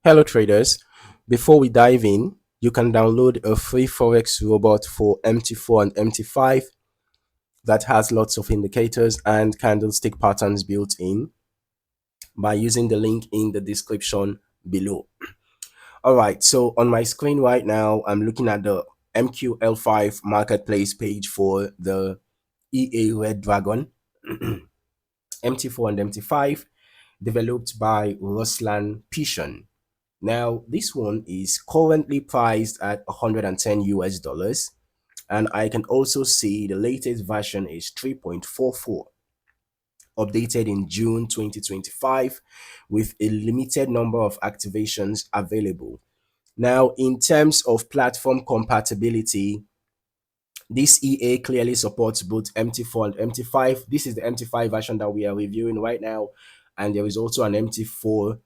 Hello traders. Before we dive in, you can download a free Forex robot for MT4 and MT5 that has lots of indicators and candlestick patterns built in by using the link in the description below. All right, so on my screen right now, I'm looking at the MQL5 Marketplace page for the EA Red Dragon MT4 and MT5 developed by Ruslan Pishon. Now, this one is currently priced at 110 US dollars, and I can also see the latest version is 3.44, updated in June 2025, with a limited number of activations available. Now, in terms of platform compatibility, this EA clearly supports both MT4 and MT5. This is the MT5 version that we are reviewing right now, and there is also an MT4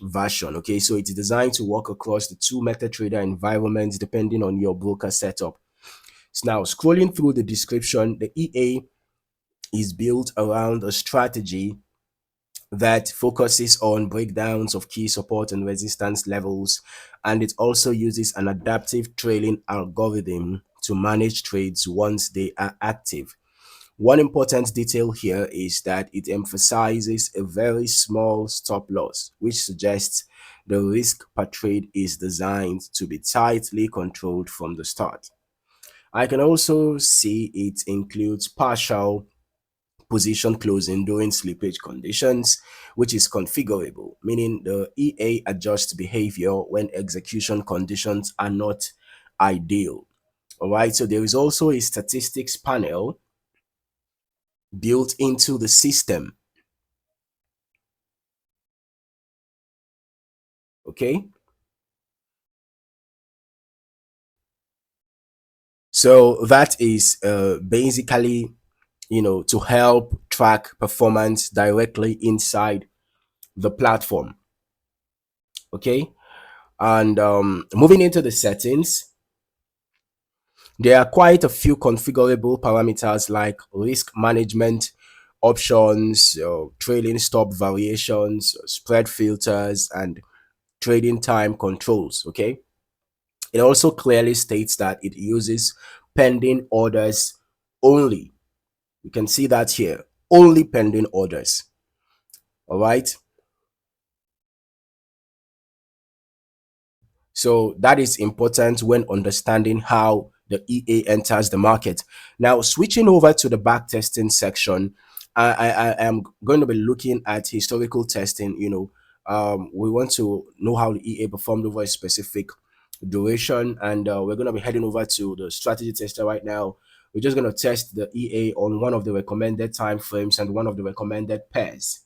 version. Okay, so it's designed to work across the two MetaTrader environments depending on your broker setup. So now, scrolling through the description, the EA is built around a strategy that focuses on breakdowns of key support and resistance levels, and it also uses an adaptive trailing algorithm to manage trades once they are active. One important detail here is that it emphasizes a very small stop loss, which suggests the risk per trade is designed to be tightly controlled from the start. I can also see it includes partial position closing during slippage conditions, which is configurable, meaning the EA adjusts behavior when execution conditions are not ideal. All right, so there is also a statistics panel built into the system. Okay, so that is basically, to help track performance directly inside the platform. Okay, and moving into the settings, there are quite a few configurable parameters like risk management options, trailing stop variations, spread filters, and trading time controls. Okay, it also clearly states that it uses pending orders only. You can see that here, only pending orders. All right. So that is important when understanding how the EA enters the market. Now, switching over to the back testing section, I am going to be looking at historical testing. We want to know how the EA performed over a specific duration, and we're going to be heading over to the strategy tester right now. We're just going to test the EA on one of the recommended time frames and one of the recommended pairs.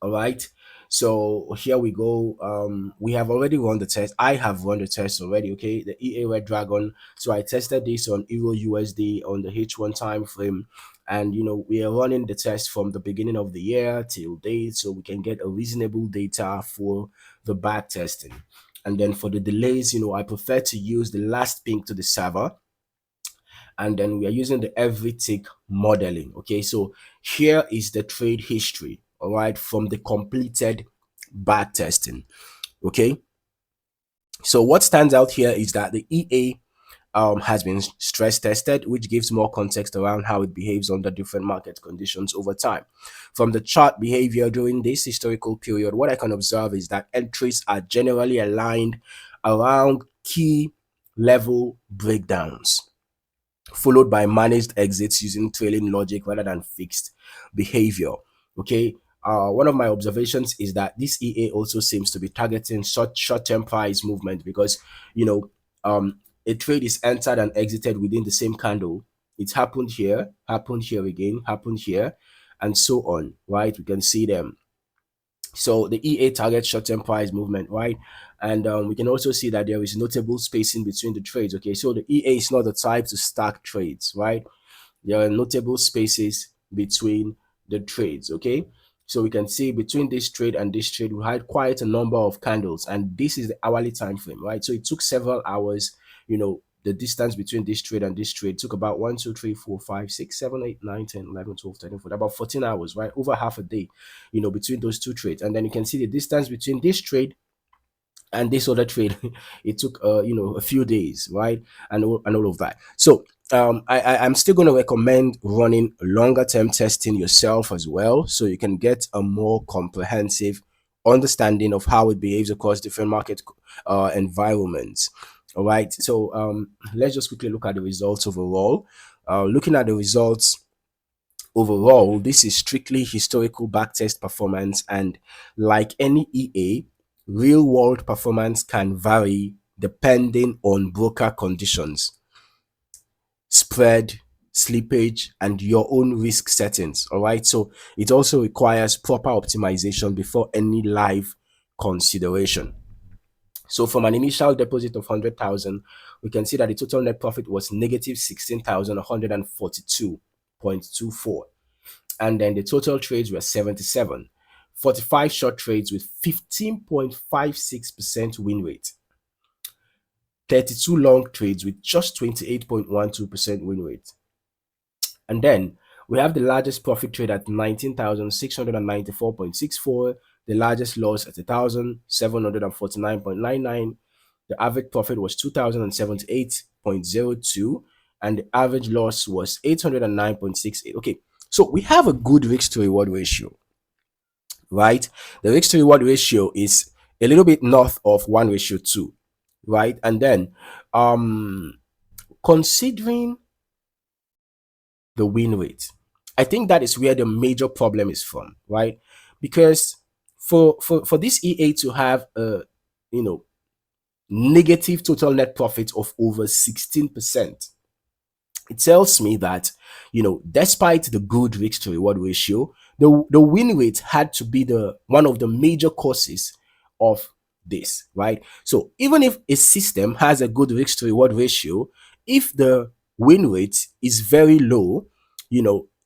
All right, so here we go. We have already run the test. I have run the test already. Okay, the EA Red Dragon. So I tested this on Euro USD on the H1 time frame, and we are running the test from the beginning of the year till date, so we can get a reasonable data for the back testing. And then for the delays, I prefer to use the last ping to the server, and then we are using the every tick modeling. Okay, so here is the trade history, all right, from the completed back testing. Okay, so what stands out here is that the EA has been stress tested, which gives more context around how it behaves under different market conditions over time. From the chart behavior during this historical period, what I can observe is that entries are generally aligned around key level breakdowns, followed by managed exits using trailing logic rather than fixed behavior. Okay. One of my observations is that this EA also seems to be targeting short-term price movement because you know a trade is entered and exited within the same candle. It happened here again, happened here, and so on. Right? We can see them. So the EA targets short-term price movement, right? And we can also see that there is notable spacing between the trades. Okay, so the EA is not the type to stack trades, right? There are notable spaces between the trades. Okay, so we can see between this trade and this trade, we had quite a number of candles, and this is the hourly time frame, right? So it took several hours. The distance between this trade and this trade took about 1, 2, 3, 4, 5, 6, 7, 8, 9, 10, 11, 12, 13, 14, about 14 hours, right? Over half a day, between those two trades. And then you can see the distance between this trade and this other trade it took a few days, right? And all of that. So I'm still going to recommend running longer term testing yourself as well, so you can get a more comprehensive understanding of how it behaves across different market environments. All right, so let's just quickly look at the results overall. Looking at the results overall, this is strictly historical backtest performance, and like any EA, real world performance can vary depending on broker conditions, spread, slippage, and your own risk settings. All right, so it also requires proper optimization before any live consideration. So from an initial deposit of 100,000, we can see that the total net profit was negative 16,142.24, and then the total trades were 77, 45 short trades with 15.56% win rate, 32 long trades with just 28.12% win rate. And then we have the largest profit trade at 19,694.64, the largest loss at 1,749.99. The average profit was 2,078.02, and the average loss was 809.68. Okay, so we have a good risk to reward ratio, right? The risk to reward ratio is a little bit north of 1:2, right? And then considering the win rate, I think that is where the major problem is from, right? Because for this EA to have a you know negative total net profit of over 16%, it tells me that despite the good risk to reward ratio, the win rate had to be the one of the major causes of this, right? So even if a system has a good risk to reward ratio, if the win rate is very low,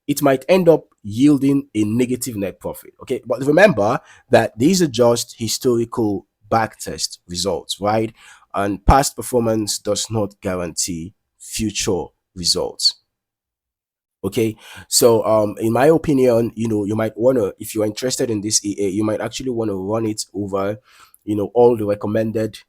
it might end up yielding a negative net profit. Okay, but remember that these are just historical backtest results, right? And past performance does not guarantee future results. Okay, so in my opinion, you might want to, if you're interested in this EA, you might actually want to run it over all the recommended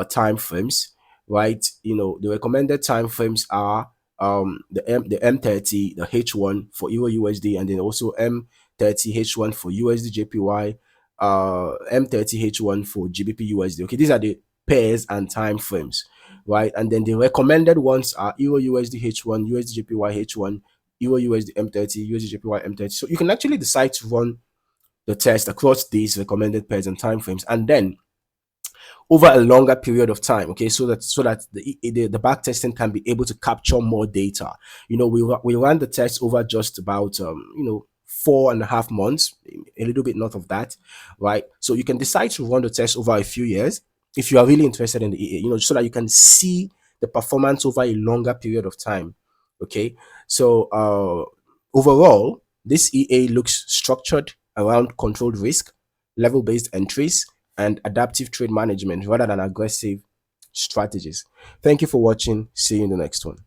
time frames, right? The recommended time frames are the M30, the H1 for Euro USD, and then also M30 H1 for USD JPY, M30 H1 for GBP USD. Okay, these are the pairs and time frames, right? And then the recommended ones are Euro USD H1, USD JPY H1, Euro USD M30, USD JPY M30. So you can actually decide to run the test across these recommended pairs and time frames, and then over a longer period of time. Okay, so that the back testing can be able to capture more data. We ran the test over just about 4.5 months, a little bit north of that, right? So you can decide to run the test over a few years if you are really interested in the EA, so that you can see the performance over a longer period of time. Okay, so overall, this EA looks structured around controlled risk, level based entries, and adaptive trade management rather than aggressive strategies. Thank you for watching. See you in the next one.